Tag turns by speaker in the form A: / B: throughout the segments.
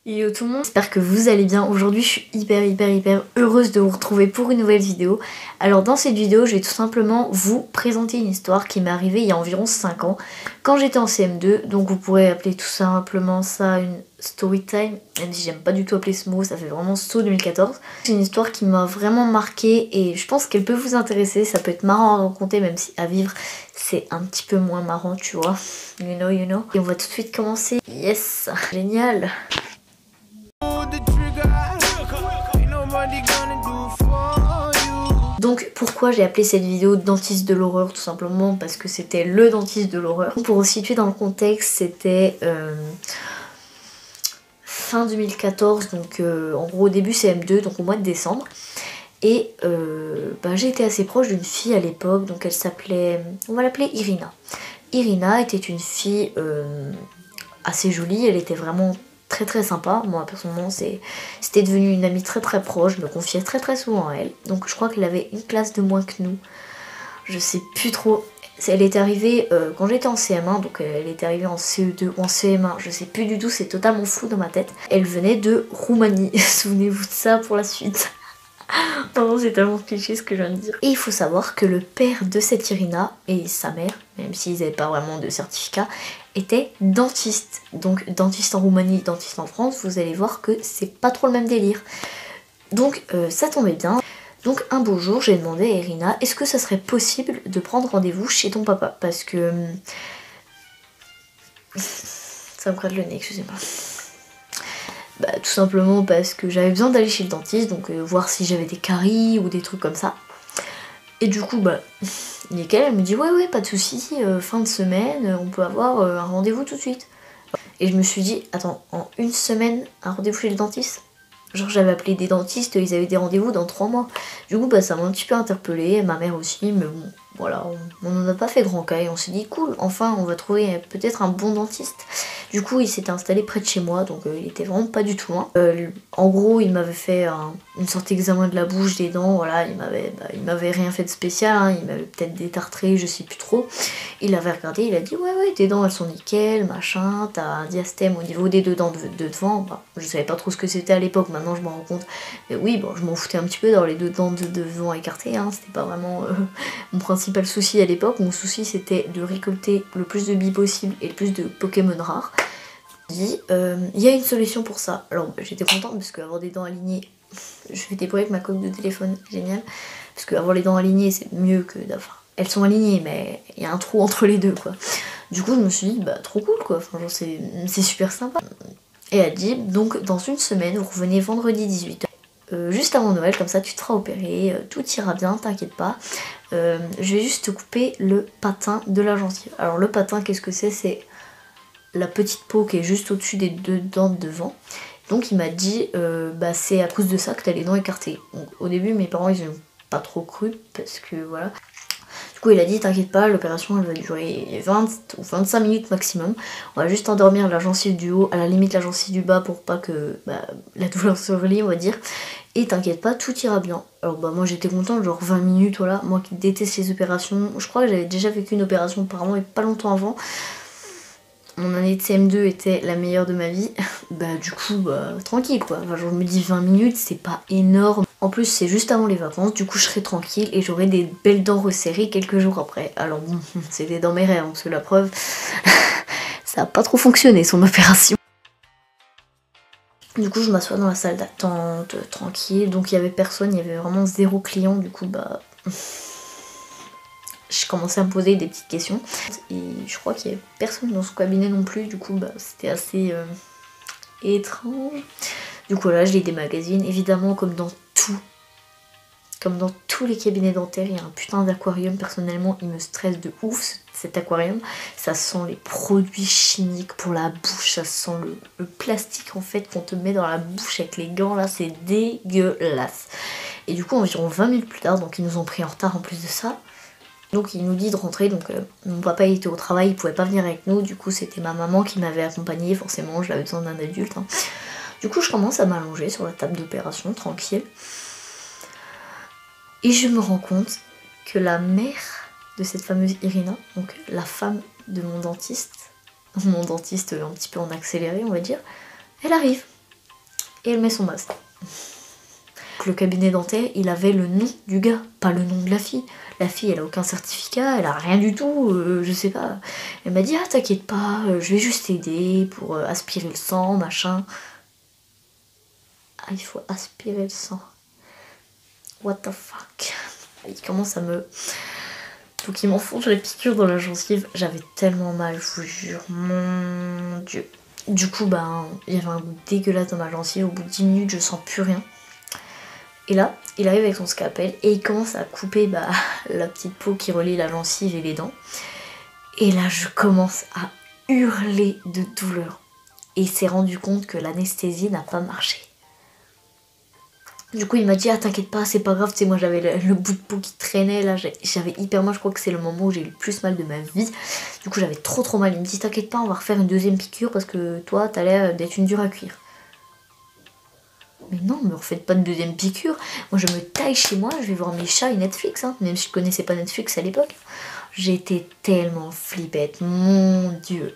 A: Yo tout le monde, j'espère que vous allez bien. Aujourd'hui je suis hyper heureuse de vous retrouver pour une nouvelle vidéo. Alors dans cette vidéo je vais tout simplement vous présenter une histoire qui m'est arrivée il y a environ 5 ans quand j'étais en CM2. Donc vous pourrez appeler tout simplement ça une story time, même si j'aime pas du tout appeler ce mot, ça fait vraiment saut 2014. C'est une histoire qui m'a vraiment marquée et je pense qu'elle peut vous intéresser. Ça peut être marrant à raconter même si à vivre c'est un petit peu moins marrant, tu vois. You know. Et on va tout de suite commencer. Yes, génial. Donc pourquoi j'ai appelé cette vidéo dentiste de l'horreur? Tout simplement parce que c'était le dentiste de l'horreur. Pour vous situer dans le contexte, c'était fin 2014, donc en gros au début CM2, donc au mois de décembre. Et j'ai été assez proche d'une fille à l'époque, donc elle s'appelait, on va l'appeler Irina. Irina était une fille assez jolie, elle était vraiment très sympa. Moi personnellement c'était devenu une amie très proche, je me confiais très souvent à elle. Donc je crois qu'elle avait une classe de moins que nous, je sais plus trop. Elle est arrivée quand j'étais en CM1, donc elle était arrivée en CE2 ou en CM1, je sais plus du tout, c'est totalement flou dans ma tête. Elle venait de Roumanie, souvenez-vous de ça pour la suite. Pardon, c'est tellement cliché ce que je viens de dire. Et il faut savoir que le père de cette Irina et sa mère, même s'ils n'avaient pas vraiment de certificat, étaient dentistes. Donc dentiste en Roumanie, dentiste en France, vous allez voir que c'est pas trop le même délire. Donc ça tombait bien. Donc un beau jour, j'ai demandé à Irina, est-ce que ça serait possible de prendre rendez-vous chez ton papa? Parce que... ça me gratte le nez, excusez-moi. Tout simplement parce que j'avais besoin d'aller chez le dentiste, donc voir si j'avais des caries ou des trucs comme ça. Et du coup, nickel, elle me dit ouais, pas de soucis, fin de semaine, on peut avoir un rendez-vous tout de suite. Et je me suis dit, attends, en une semaine, un rendez-vous chez le dentiste? Genre j'avais appelé des dentistes, ils avaient des rendez-vous dans 3 mois. Du coup, ça m'a un petit peu interpellée, ma mère aussi, mais bon, voilà, on n'en a pas fait grand cas et on s'est dit cool, enfin on va trouver peut-être un bon dentiste. Du coup il s'était installé près de chez moi, donc il était vraiment pas du tout loin. En gros il m'avait fait une sorte d'examen de la bouche, des dents, voilà, il m'avait rien fait de spécial, hein, il m'avait peut-être détartré, je sais plus trop. Il avait regardé, il a dit ouais tes dents elles sont nickel, machin, t'as un diastème au niveau des deux dents de devant. Je savais pas trop ce que c'était à l'époque, maintenant je m'en rends compte. Mais oui, je m'en foutais un petit peu d'avoir les deux dents de devant écartées, hein, c'était pas vraiment mon principal souci à l'époque. Mon souci c'était de récolter le plus de billes possible et le plus de Pokémon rares. Il y a une solution pour ça. Alors j'étais contente parce qu'avoir des dents alignées, je fais des bruits avec ma coque de téléphone, génial. Parce qu'avoir les dents alignées c'est mieux que d'avoir. Elles sont alignées mais il y a un trou entre les deux quoi. Du coup je me suis dit trop cool quoi, enfin, c'est super sympa. Et elle dit donc dans une semaine vous revenez vendredi 18h. Juste avant Noël, comme ça tu te feras opérer, tout ira bien, t'inquiète pas. Je vais juste te couper le patin de la gencive. Alors le patin, qu'est-ce que c'est? C'est la petite peau qui est juste au-dessus des deux dents de devant. Donc il m'a dit c'est à cause de ça que t'as les dents écartées. Donc au début mes parents ils ont pas trop cru parce que voilà. Du coup il a dit t'inquiète pas, l'opération elle va durer 20 ou 25 minutes maximum. On va juste endormir la gencive du haut, à la limite la gencive du bas pour pas que la douleur se relie on va dire. Et t'inquiète pas, tout ira bien. Alors moi j'étais contente, genre 20 minutes, voilà. Moi qui déteste les opérations, je crois que j'avais déjà vécu une opération apparemment et pas longtemps avant. Mon année de CM2 était la meilleure de ma vie. Du coup, tranquille quoi. Enfin, je me dis 20 minutes, c'est pas énorme. En plus, c'est juste avant les vacances, du coup je serai tranquille et j'aurai des belles dents resserrées quelques jours après. Alors bon, c'était dans mes rêves, parce que la preuve, ça a pas trop fonctionné son opération. Du coup je m'assois dans la salle d'attente, tranquille, donc il y avait personne, il y avait vraiment 0 client, du coup je commençais à me poser des petites questions. Et je crois qu'il y avait personne dans son cabinet non plus, du coup c'était assez étrange. Du coup là je lis des magazines, évidemment comme dans tous les cabinets dentaires, il y a un putain d'aquarium. Personnellement il me stresse de ouf cet aquarium. Ça sent les produits chimiques pour la bouche, ça sent le plastique en fait qu'on te met dans la bouche avec les gants là, c'est dégueulasse. Et du coup environ 20 minutes plus tard, donc ils nous ont pris en retard en plus de ça. Donc il nous dit de rentrer, donc mon papa il était au travail, il pouvait pas venir avec nous, du coup c'était ma maman qui m'avait accompagnée, forcément j'avais besoin d'un adulte. Hein. Du coup je commence à m'allonger sur la table d'opération, tranquille. Et je me rends compte que la mère de cette fameuse Irina, donc la femme de mon dentiste un petit peu en accéléré on va dire, elle arrive. et elle met son masque. Le cabinet dentaire, il avait le nom du gars, pas le nom de la fille. La fille, elle a aucun certificat, elle a rien du tout, je sais pas. Elle m'a dit, ah t'inquiète pas, je vais juste t'aider pour aspirer le sang, machin. Ah, il faut aspirer le sang. What the fuck. Il commence à me... Donc il m'enfonce les piqûres dans la gencive. J'avais tellement mal, je vous jure, mon dieu. Du coup, il y avait un goût dégueulasse dans ma gencive. Au bout de 10 minutes, je sens plus rien. Et là, il arrive avec son scalpel et il commence à couper la petite peau qui relie la gencive et les dents. Et là, je commence à hurler de douleur. Et il s'est rendu compte que l'anesthésie n'a pas marché. Du coup, il m'a dit, ah t'inquiète pas, c'est pas grave, tu sais, moi j'avais le bout de peau qui traînait, là, j'avais hyper mal, je crois que c'est le moment où j'ai eu le plus mal de ma vie. Du coup, j'avais trop mal. Il me dit, t'inquiète pas, on va refaire une deuxième piqûre parce que toi, t'as l'air d'être une dure à cuire. Mais non, me refaites pas de deuxième piqûre. Moi, je me taille chez moi, je vais voir mes chats et Netflix, hein, même si je connaissais pas Netflix à l'époque. J'étais tellement flippette, mon dieu.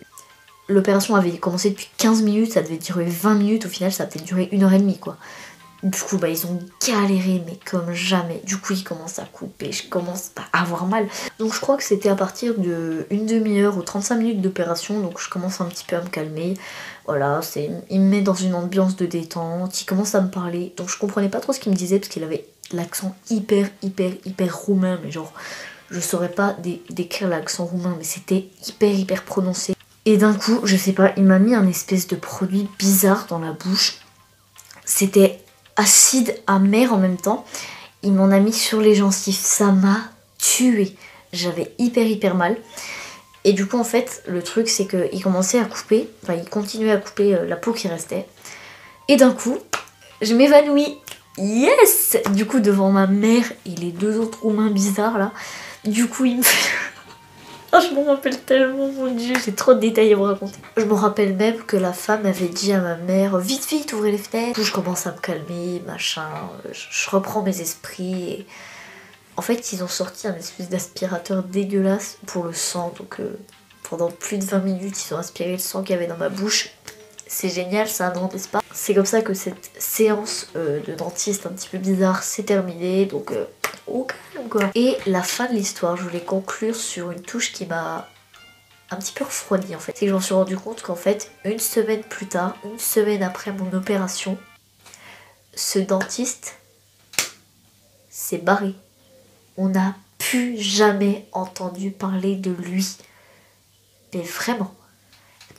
A: L'opération avait commencé depuis 15 minutes, ça devait durer 20 minutes, au final, ça a peut-être duré 1h30, quoi. Du coup, ils ont galéré, mais comme jamais. Du coup, ils commencent à couper, je commence à avoir mal. Donc, je crois que c'était à partir de une demi-heure ou 35 minutes d'opération, donc je commence un petit peu à me calmer. Voilà, il me met dans une ambiance de détente, il commence à me parler. Donc, je comprenais pas trop ce qu'il me disait, parce qu'il avait l'accent hyper roumain, mais genre, je saurais pas décrire l'accent roumain, mais c'était hyper prononcé. Et d'un coup, je sais pas, il m'a mis un espèce de produit bizarre dans la bouche. C'était acide, amer en même temps. Il m'en a mis sur les gencives, ça m'a tué. J'avais hyper mal. Et du coup, en fait, le truc, c'est qu'il commençait à couper, enfin, il continuait à couper la peau qui restait. Et d'un coup, je m'évanouis. Yes! Du coup, devant ma mère et les deux autres Roumains bizarres, là, du coup, il me fait... Oh, je me rappelle tellement, mon dieu, j'ai trop de détails à vous raconter. Je me rappelle même que la femme avait dit à ma mère, vite, ouvrez les fenêtres. Du coup, je commence à me calmer, machin, je reprends mes esprits. Et... En fait, ils ont sorti un espèce d'aspirateur dégueulasse pour le sang. Donc, pendant plus de 20 minutes, ils ont aspiré le sang qu'il y avait dans ma bouche. C'est génial, ça, non, n'est-ce pas? C'est comme ça que cette séance de dentiste un petit peu bizarre s'est terminée. Donc, au calme, quoi. Et la fin de l'histoire, je voulais conclure sur une touche qui m'a un petit peu refroidie, en fait. C'est que je me suis rendu compte qu'en fait, une semaine plus tard, une semaine après mon opération, ce dentiste s'est barré. On n'a plus jamais entendu parler de lui. Mais vraiment.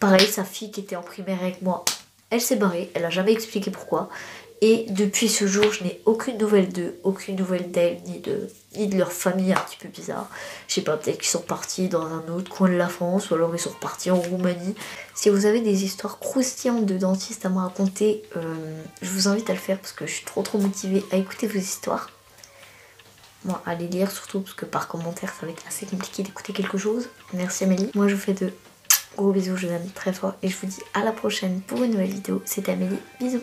A: Pareil, sa fille qui était en primaire avec moi, elle s'est barrée, elle a jamais expliqué pourquoi. Et depuis ce jour, je n'ai aucune nouvelle d'eux, aucune nouvelle d'elle, ni de leur famille un petit peu bizarre. Je sais pas, peut-être qu'ils sont partis dans un autre coin de la France, ou alors ils sont repartis en Roumanie. Si vous avez des histoires croustillantes de dentistes à me raconter, je vous invite à le faire parce que je suis trop motivée à écouter vos histoires. Moi, à les lire surtout parce que par commentaire, ça va être assez compliqué d'écouter quelque chose. Merci Amélie. Moi, je vous fais de gros bisous, je vous aime très fort et je vous dis à la prochaine pour une nouvelle vidéo. C'était Amélie, bisous.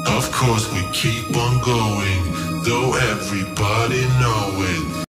B: Of course we keep on going, though everybody know it.